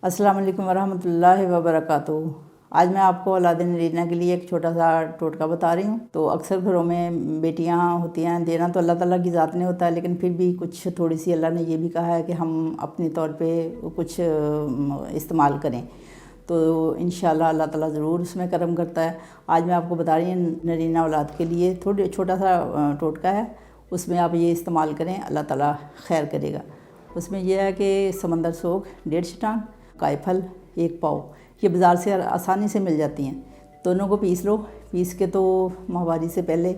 अस्सलाम वालेकुम वरहमतुल्लाहि वबरकातुहू। आज मैं आपको औलाद नरीना के लिए एक छोटा सा टोटका बता रही हूँ। तो अक्सर घरों में बेटियाँ होती हैं, देना तो अल्लाह ताला की ज़ात ने होता है, लेकिन फिर भी कुछ थोड़ी सी अल्लाह ने ये भी कहा है कि हम अपने तौर पे कुछ इस्तेमाल करें, तो इंशाअल्लाह अल्लाह ताला ज़रूर उसमें करम करता है। आज मैं आपको बता रही हूँ नरीना औलाद के लिए छोटा सा टोटका है, उसमें आप ये इस्तेमाल करें, अल्लाह ताला खैर करेगा। उसमें यह है कि समंदर सोख 1.5 चटान, कायफल 1 पाव, ये बाज़ार से आसानी से मिल जाती हैं। दोनों को पीस लो। पीस के तो माहवारी से पहले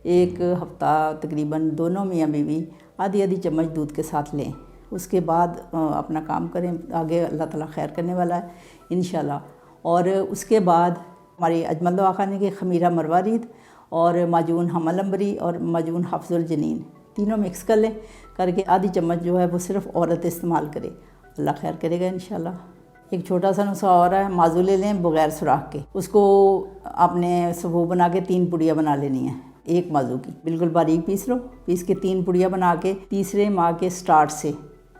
1 हफ़्ता तकरीबन दोनों मियाँ बीवी आधी आधी चम्मच दूध के साथ लें। उसके बाद अपना काम करें, आगे अल्लाह ताला खैर करने वाला है इंशाल्लाह। और उसके बाद हमारी अजमल दवाखाने के खमीरा मरवारीद और माजून हमल अंबरी और माजून हफ्जुल जनीन तीनों मिक्स कर लें, करके आधी चम्मच जो है वो सिर्फ़ औरत इस्तेमाल करे, अल्लाह खैर करेगा इंशाल्लाह। एक छोटा सा नुस्खा और है, माजू ले लें बगैर सुराख के, उसको आपने वो बना के 3 पुड़िया बना लेनी है एक माजू की, बिल्कुल बारीक पीस लो। पीस के 3 पुड़िया बना के तीसरे माह के स्टार्ट से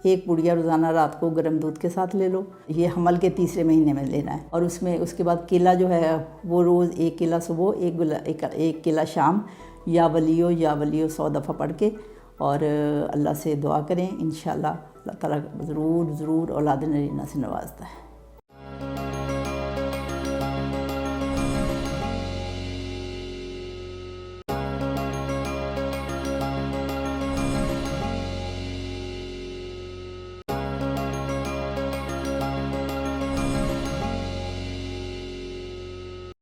1 पुड़िया रोज़ाना रात को गर्म दूध के साथ ले लो। ये हमल के तीसरे महीने में लेना है। और उसमें उसके बाद केला जो है वो रोज़ 1 केला सुबह, 1 केला शाम, या वलियो 100 दफ़ा पढ़ के और अल्लाह से दुआ करें, इंशाअल्लाह अल्लाह ताला ज़रूर औलाद नरीना से नवाजता है।